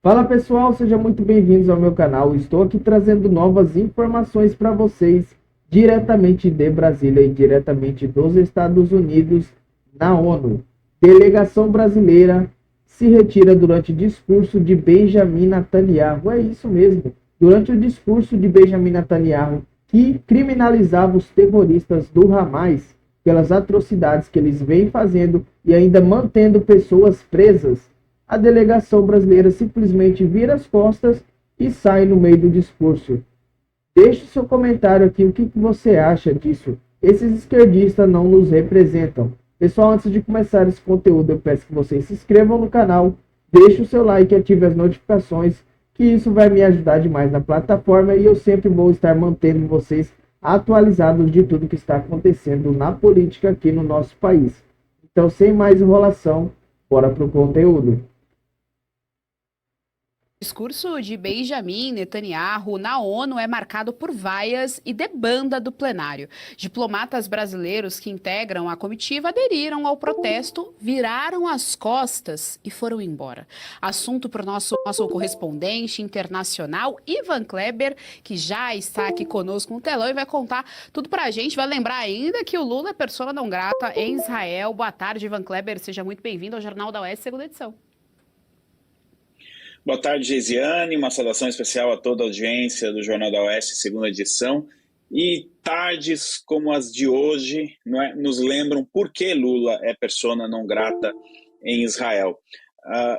Fala pessoal, sejam muito bem-vindos ao meu canal. Estou aqui trazendo novas informações para vocês, diretamente de Brasília e diretamente dos Estados Unidos, na ONU. Delegação brasileira se retira durante discurso de Benjamin Netanyahu. É isso mesmo, durante o discurso de Benjamin Netanyahu, que criminalizava os terroristas do Hamas pelas atrocidades que eles vêm fazendo e ainda mantendo pessoas presas. A delegação brasileira simplesmente vira as costas e sai no meio do discurso. Deixe seu comentário aqui, o que você acha disso? Esses esquerdistas não nos representam. Pessoal, antes de começar esse conteúdo, eu peço que vocês se inscrevam no canal, deixe o seu like e ative as notificações, que isso vai me ajudar demais na plataforma e eu sempre vou estar mantendo vocês atualizados de tudo que está acontecendo na política aqui no nosso país. Então, sem mais enrolação, bora pro conteúdo. O discurso de Benjamin Netanyahu na ONU é marcado por vaias e debanda do plenário. Diplomatas brasileiros que integram a comitiva aderiram ao protesto, viraram as costas e foram embora. Assunto para o nosso correspondente internacional, Ivan Kleber, que já está aqui conosco no telão e vai contar tudo para a gente. Vai lembrar ainda que o Lula é persona não grata em Israel. Boa tarde, Ivan Kleber. Seja muito bem-vindo ao Jornal da Oeste, segunda edição. Boa tarde, Geisiane. Uma saudação especial a toda a audiência do Jornal da Oeste, segunda edição. E tardes como as de hoje, nos lembram por que Lula é persona não grata em Israel.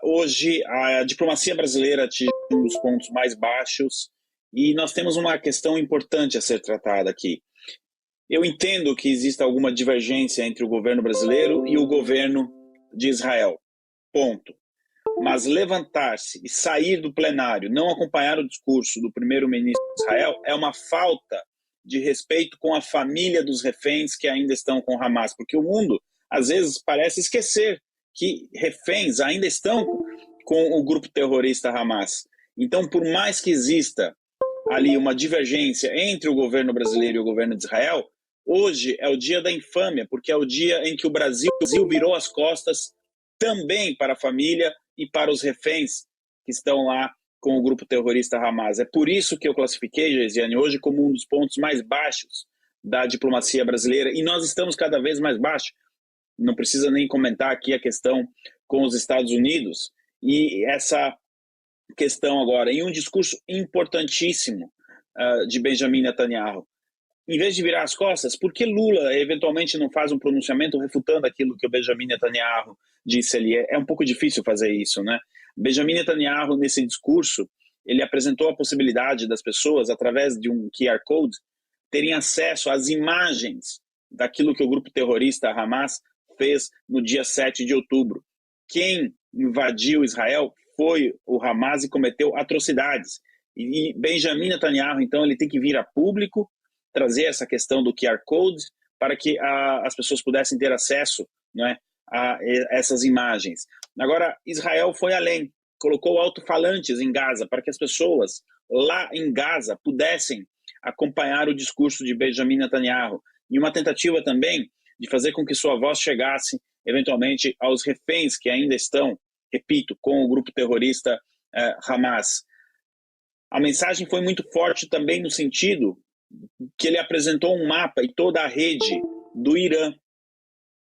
Hoje, a diplomacia brasileira atinge um dos pontos mais baixos e nós temos uma questão importante a ser tratada aqui. Eu entendo que exista alguma divergência entre o governo brasileiro e o governo de Israel. Ponto. Mas levantar-se e sair do plenário, não acompanhar o discurso do primeiro-ministro de Israel, é uma falta de respeito com a família dos reféns que ainda estão com Hamas, porque o mundo, às vezes, parece esquecer que reféns ainda estão com o grupo terrorista Hamas. Então, por mais que exista ali uma divergência entre o governo brasileiro e o governo de Israel, hoje é o dia da infâmia, porque é o dia em que o Brasil virou as costas também para a família e para os reféns que estão lá com o grupo terrorista Hamas. É por isso que eu classifiquei, Geisiane, hoje como um dos pontos mais baixos da diplomacia brasileira, e nós estamos cada vez mais baixo. Não precisa nem comentar aqui a questão com os Estados Unidos, e essa questão agora, em um discurso importantíssimo de Benjamin Netanyahu, em vez de virar as costas, por que Lula eventualmente não faz um pronunciamento refutando aquilo que o Benjamin Netanyahu disse ali? É um pouco difícil fazer isso, né? Benjamin Netanyahu, nesse discurso, ele apresentou a possibilidade das pessoas, através de um QR Code, terem acesso às imagens daquilo que o grupo terrorista Hamas fez no dia 7 de outubro. Quem invadiu Israel foi o Hamas e cometeu atrocidades. E Benjamin Netanyahu, então, ele tem que vir a público, trazer essa questão do QR Code para que as pessoas pudessem ter acesso, não é, a essas imagens. Agora, Israel foi além, colocou alto-falantes em Gaza para que as pessoas lá em Gaza pudessem acompanhar o discurso de Benjamin Netanyahu, e uma tentativa também de fazer com que sua voz chegasse eventualmente aos reféns que ainda estão, repito, com o grupo terrorista Hamas. A mensagem foi muito forte também no sentido que ele apresentou um mapa e toda a rede do Irã.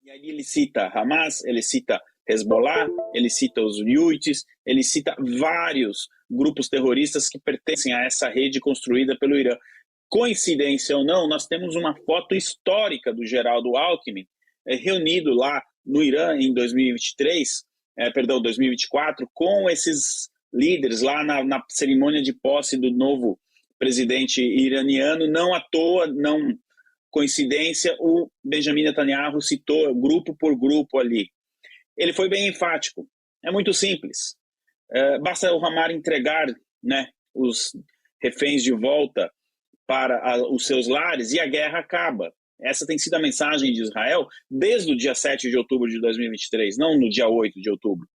E aí ele cita Hamas, ele cita Hezbollah, ele cita os Houthis, ele cita vários grupos terroristas que pertencem a essa rede construída pelo Irã. Coincidência ou não, nós temos uma foto histórica do Geraldo Alckmin reunido lá no Irã em 2024, com esses líderes lá na cerimônia de posse do novo presidente iraniano. Não à toa, não coincidência, o Benjamin Netanyahu citou grupo por grupo ali. Ele foi bem enfático. É muito simples. Basta o Hamas entregar, né, os reféns de volta para os seus lares e a guerra acaba. Essa tem sido a mensagem de Israel desde o dia 7 de outubro de 2023, não no dia 8 de outubro.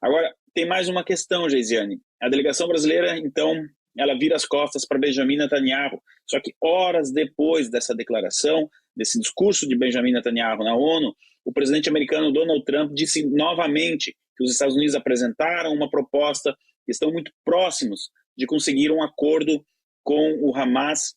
Agora, tem mais uma questão, Geisiane. A delegação brasileira, então, ela vira as costas para Benjamin Netanyahu. Só que horas depois dessa declaração, desse discurso de Benjamin Netanyahu na ONU, o presidente americano Donald Trump disse novamente que que os Estados Unidos apresentaram uma proposta, estão muito próximos de conseguir um acordo com o Hamas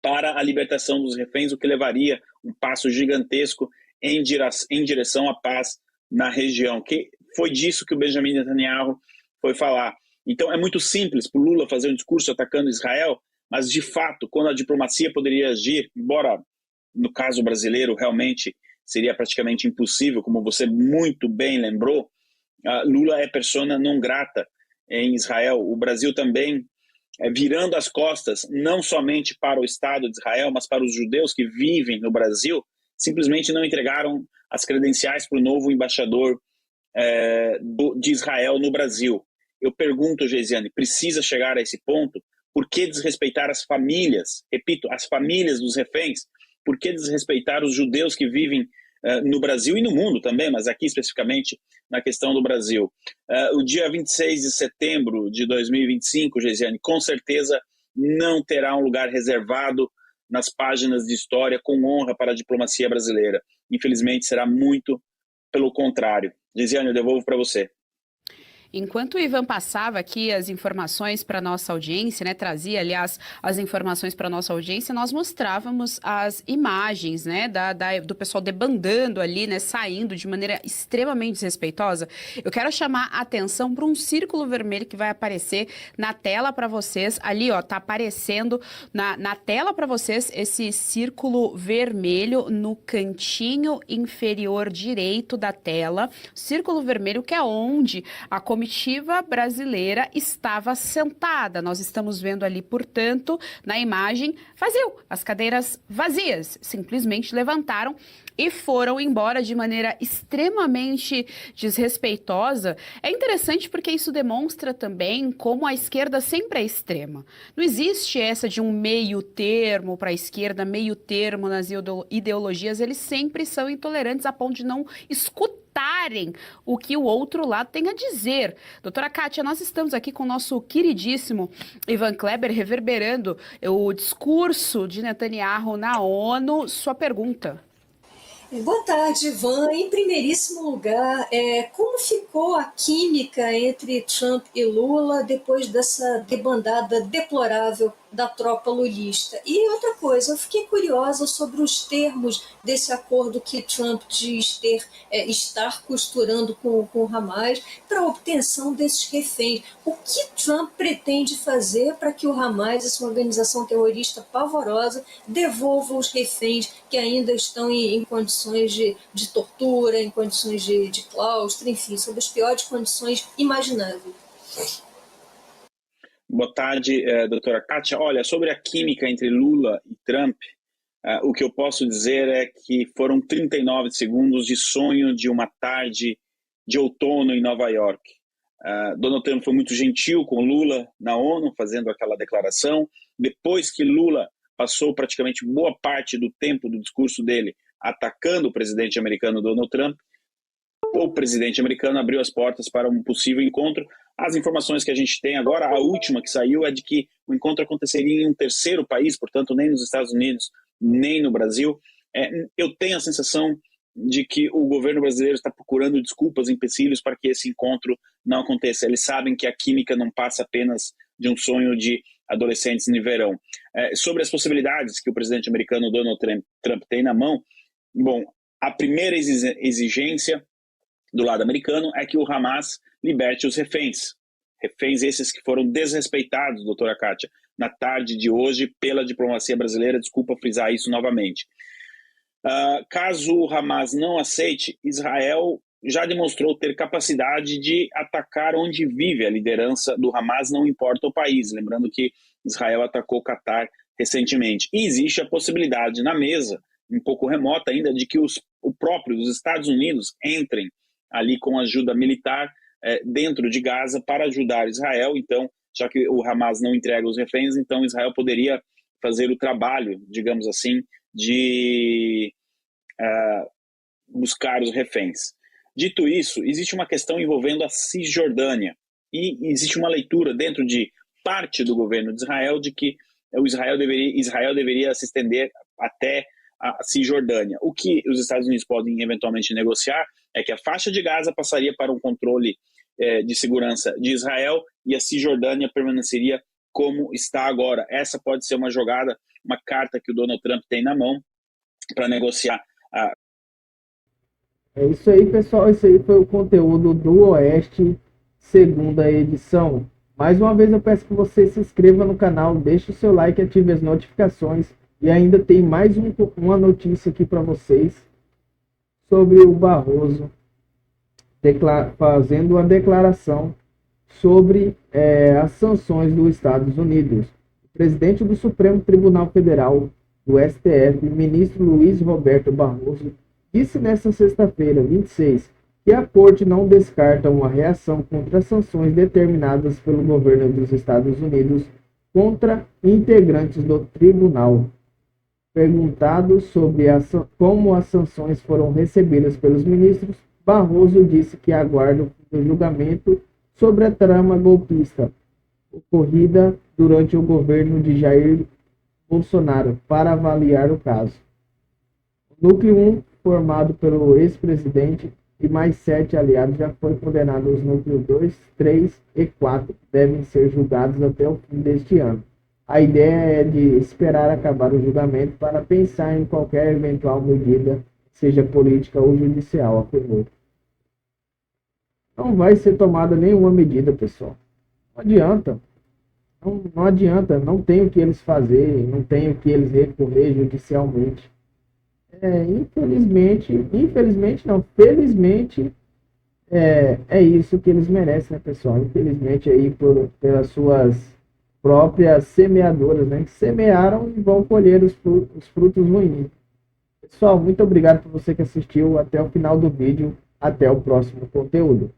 para a libertação dos reféns, o que levaria um passo gigantesco em direção à paz na região. Que foi disso que o Benjamin Netanyahu foi falar. Então é muito simples para o Lula fazer um discurso atacando Israel, mas de fato, quando a diplomacia poderia agir, embora no caso brasileiro realmente seria praticamente impossível, como você muito bem lembrou, Lula é persona non grata em Israel. O Brasil também virando as costas, não somente para o Estado de Israel, mas para os judeus que vivem no Brasil, simplesmente não entregaram as credenciais para o novo embaixador de Israel no Brasil. Eu pergunto, Geisiane, precisa chegar a esse ponto? Por que desrespeitar as famílias? Repito, as famílias dos reféns. Por que desrespeitar os judeus que vivem no Brasil e no mundo também, mas aqui especificamente na questão do Brasil? O dia 26 de setembro de 2025, Geisiane, com certeza não terá um lugar reservado nas páginas de história com honra para a diplomacia brasileira. Infelizmente, será muito pelo contrário. Geisiane, eu devolvo para você. Enquanto o Ivan passava aqui as informações para a nossa audiência, né, trazia, aliás, as informações para a nossa audiência, nós mostrávamos as imagens, né, do pessoal debandando ali, né, saindo de maneira extremamente desrespeitosa. Eu quero chamar a atenção para um círculo vermelho que vai aparecer na tela para vocês. Ali, ó, tá aparecendo na tela para vocês esse círculo vermelho no cantinho inferior direito da tela. Círculo vermelho que é onde a comitiva brasileira estava sentada. Nós estamos vendo ali, portanto, na imagem, vazio. As cadeiras vazias, simplesmente levantaram e foram embora de maneira extremamente desrespeitosa. É interessante porque isso demonstra também como a esquerda sempre é extrema. Não existe essa de um meio termo para a esquerda, meio termo nas ideologias. Eles sempre são intolerantes a ponto de não escutarem o que o outro lado tem a dizer. Doutora Kátia, nós estamos aqui com o nosso queridíssimo Ivan Kleber reverberando o discurso de Netanyahu na ONU. Sua pergunta. Boa tarde, Ivan. Em primeiríssimo lugar, como ficou a química entre Trump e Lula depois dessa debandada deplorável da tropa lulista? E outra coisa, eu fiquei curiosa sobre os termos desse acordo que Trump diz estar costurando com o Hamas para a obtenção desses reféns. O que Trump pretende fazer para que o Hamas, essa organização terrorista pavorosa, devolva os reféns que ainda estão em condições de tortura, em condições de claustro, enfim, sob as piores condições imagináveis? Boa tarde, doutora Kátia. Olha, sobre a química entre Lula e Trump, o que eu posso dizer é que foram 39 segundos de sonho de uma tarde de outono em Nova York. Donald Trump foi muito gentil com Lula na ONU, fazendo aquela declaração. Depois que Lula passou praticamente boa parte do tempo do discurso dele atacando o presidente americano Donald Trump, o presidente americano abriu as portas para um possível encontro. As informações que a gente tem agora, a última que saiu, é de que o encontro aconteceria em um terceiro país, portanto, nem nos Estados Unidos, nem no Brasil. Eu tenho a sensação de que o governo brasileiro está procurando desculpas, empecilhos para que esse encontro não aconteça. Eles sabem que a química não passa apenas de um sonho de adolescentes no verão. Sobre as possibilidades que o presidente americano Donald Trump tem na mão, bom, a primeira exigência do lado americano é que o Hamas liberte os reféns. Reféns esses que foram desrespeitados, doutora Kátia, na tarde de hoje pela diplomacia brasileira. Desculpa frisar isso novamente. Caso o Hamas não aceite, Israel já demonstrou ter capacidade de atacar onde vive a liderança do Hamas, não importa o país. Lembrando que Israel atacou o Catar recentemente. E existe a possibilidade na mesa, um pouco remota ainda, de que os Estados Unidos entrem ali com ajuda militar dentro de Gaza para ajudar Israel. Então, já que o Hamas não entrega os reféns, então Israel poderia fazer o trabalho, digamos assim, de buscar os reféns. Dito isso, existe uma questão envolvendo a Cisjordânia e existe uma leitura dentro de parte do governo de Israel de que Israel deveria se estender até a Cisjordânia. O que os Estados Unidos podem eventualmente negociar é que a faixa de Gaza passaria para um controle de segurança de Israel e a Cisjordânia permaneceria como está agora. Essa pode ser uma jogada, uma carta que o Donald Trump tem na mão para negociar. É isso aí, pessoal. Esse aí foi o conteúdo do Oeste, segunda edição. Mais uma vez eu peço que você se inscreva no canal, deixe o seu like, ative as notificações. E ainda tem mais uma notícia aqui para vocês sobre o Barroso fazendo uma declaração sobre as sanções dos Estados Unidos. O presidente do Supremo Tribunal Federal, do STF, ministro Luiz Roberto Barroso, disse nesta sexta-feira, 26, que a corte não descarta uma reação contra as sanções determinadas pelo governo dos Estados Unidos contra integrantes do tribunal. Perguntado sobre como as sanções foram recebidas pelos ministros, Barroso disse que aguarda o julgamento sobre a trama golpista ocorrida durante o governo de Jair Bolsonaro para avaliar o caso. O núcleo 1, formado pelo ex-presidente e mais 7 aliados, já foi condenado. Os núcleos 2, 3 e 4 devem ser julgados até o fim deste ano. A ideia é de esperar acabar o julgamento para pensar em qualquer eventual medida, seja política ou judicial, afirmou. Não vai ser tomada nenhuma medida, pessoal. Não adianta. Não adianta. Não tem o que eles fazerem, não tem o que eles recorrer judicialmente. Infelizmente não, felizmente é isso que eles merecem, né, pessoal? Infelizmente aí pelas suas próprias semeadoras, né, que semearam e vão colher os frutos ruins. Pessoal, muito obrigado por você que assistiu até o final do vídeo. Até o próximo conteúdo.